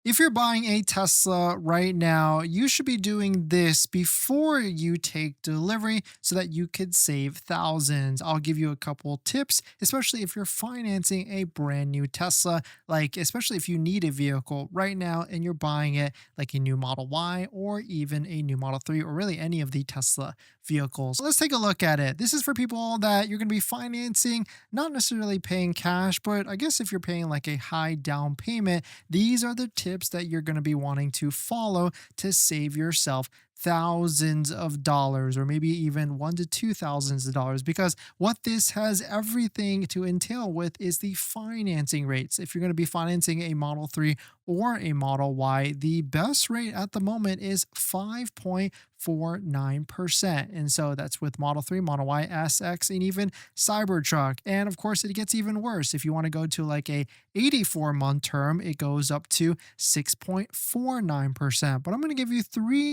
If you're buying a Tesla right now, you should be doing this before you take delivery so that you could save thousands. I'll give you a couple tips, especially if you're financing a brand new Tesla, like especially if you need a vehicle right now and you're buying it like a new Model Y or even a new Model 3 or really any of the Tesla vehicles. Let's take a look at it. This is for people that you're going to be financing, not necessarily paying cash, but I guess if you're paying like a high down payment, these are the tips that you're going to be wanting to follow to save yourself thousands of dollars or maybe even one to two thousands of dollars, because what this has everything to entail with is the financing rates. If you're going to be financing a Model 3 or a Model Y, the best rate at the moment is 5.49%. And so that's with Model 3, Model Y, SX, and even Cybertruck. And of course, it gets even worse. If you want to go to like a 84-month term, it goes up to 6.49%. But I'm going to give you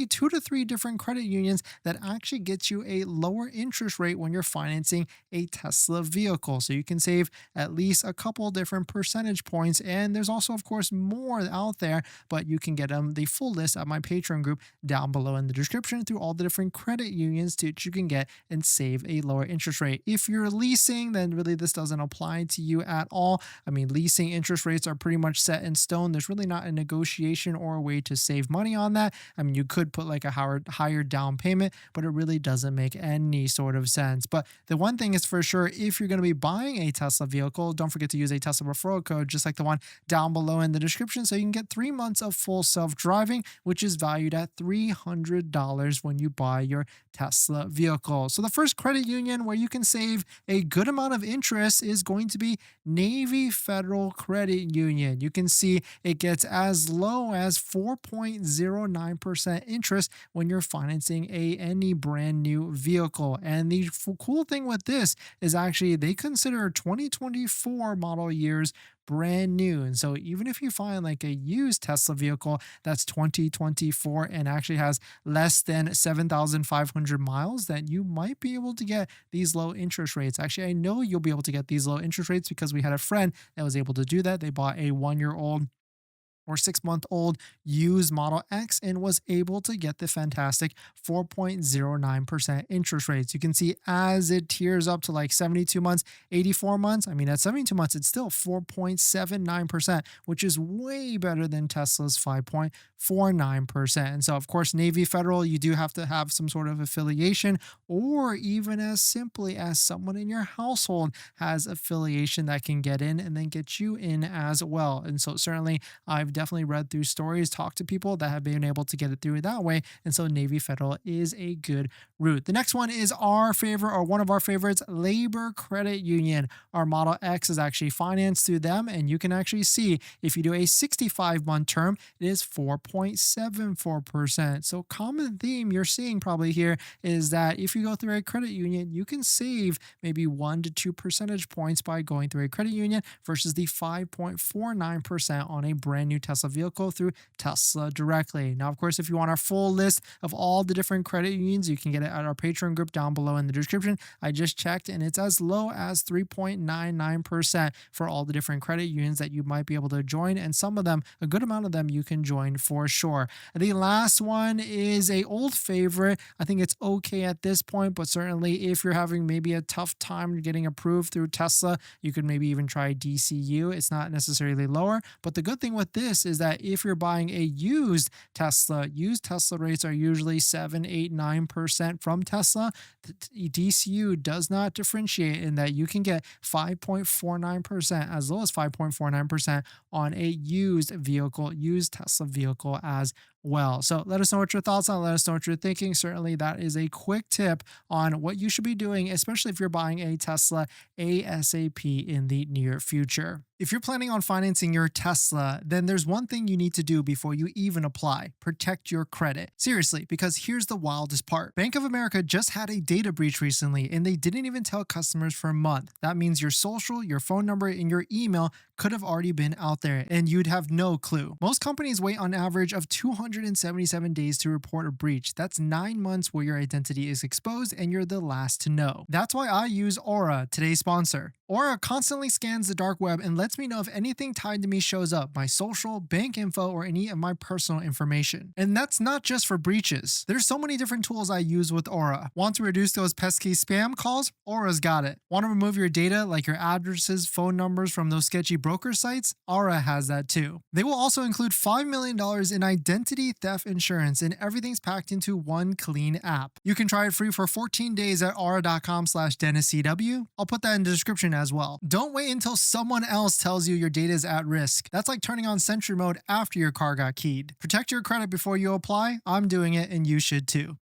two to three different credit unions that actually get you a lower interest rate when you're financing a Tesla vehicle. So you can save at least a couple different percentage points. And there's also, of course, more out there, but you can get the full list at my Patreon group down below in the description through all the different credit unions that you can get and save a lower interest rate. If you're leasing, then really this doesn't apply to you at all. I mean, leasing interest rates are pretty much set in stone. There's really not a negotiation or a way to save money on that. I mean, you could put like a higher down payment, but it really doesn't make any sort of sense. But the one thing is for sure, if you're going to be buying a Tesla vehicle, don't forget to use a Tesla referral code, just like the one down below in the description. So you can get 3 months of full self-driving, which is valued at $300 when you buy your Tesla vehicle. So the first credit union where you can save a good amount of interest is going to be Navy Federal Credit Union. You can see it gets as low as 4.09% interest when you're financing any brand new vehicle. And the cool thing with this is actually they consider 2024 model years brand new. And so even if you find like a used Tesla vehicle that's 2024 and actually has less than 7,500 miles, then you might be able to get these low interest rates. Actually, I know you'll be able to get these low interest rates because we had a friend that was able to do that. They bought a 1-year-old or 6-month-old used Model X and was able to get the fantastic 4.09% interest rates. You can see as it tiers up to like 72 months, 84 months. I mean, at 72 months, it's still 4.79%, which is way better than Tesla's 5.49%. And so, of course, Navy Federal, you do have to have some sort of affiliation, or even as simply as someone in your household has affiliation that can get in and then get you in as well. And so certainly I've definitely read through stories, talked to people that have been able to get it through that way. And so Navy Federal is a good route. The next one is our favorite, or one of our favorites, Labor Credit Union. Our Model X is actually financed through them. And you can actually see if you do a 65-month term, it is 4.74%. So common theme you're seeing probably here is that if you go through a credit union, you can save maybe 1 to 2 percentage points by going through a credit union versus the 5.49% on a brand new Tesla vehicle through Tesla directly. Now, of course, if you want our full list of all the different credit unions, you can get it at our Patreon group down below in the description. I just checked and it's as low as 3.99% for all the different credit unions that you might be able to join. And some of them, a good amount of them, you can join for sure. The last one is a old favorite. I think it's okay at this point, but certainly if you're having maybe a tough time getting approved through Tesla, you could maybe even try DCU. It's not necessarily lower, but the good thing with this is that if you're buying a used Tesla rates are usually 7, 8, 9% from Tesla. The DCU does not differentiate in that you can get 5.49%, as low as 5.49% on a used Tesla vehicle as well. So let us know what your thoughts are. Let us know what you're thinking. Certainly that is a quick tip on what you should be doing, especially if you're buying a Tesla ASAP in the near future. If you're planning on financing your Tesla, then there's one thing you need to do before you even apply: protect your credit. Seriously, because here's the wildest part. Bank of America just had a data breach recently, and they didn't even tell customers for a month. That means your social, your phone number, and your email could have already been out there, and you'd have no clue. Most companies wait on average of 277 days to report a breach. That's 9 months where your identity is exposed and you're the last to know. That's why I use Aura, today's sponsor. Aura constantly scans the dark web and lets lets me know if anything tied to me shows up, my social, bank info, or any of my personal information. And that's not just for breaches. There's so many different tools I use with Aura. Want to reduce those pesky spam calls? Aura's got it. Want to remove your data like your addresses, phone numbers from those sketchy broker sites? Aura has that too. They will also include $5 million in identity theft insurance, and everything's packed into one clean app. You can try it free for 14 days at aura.com/DennisCW. I'll put that in the description as well. Don't wait until someone else tells you your data is at risk. That's like turning on Sentry mode after your car got keyed. Protect your credit before you apply. I'm doing it and you should too.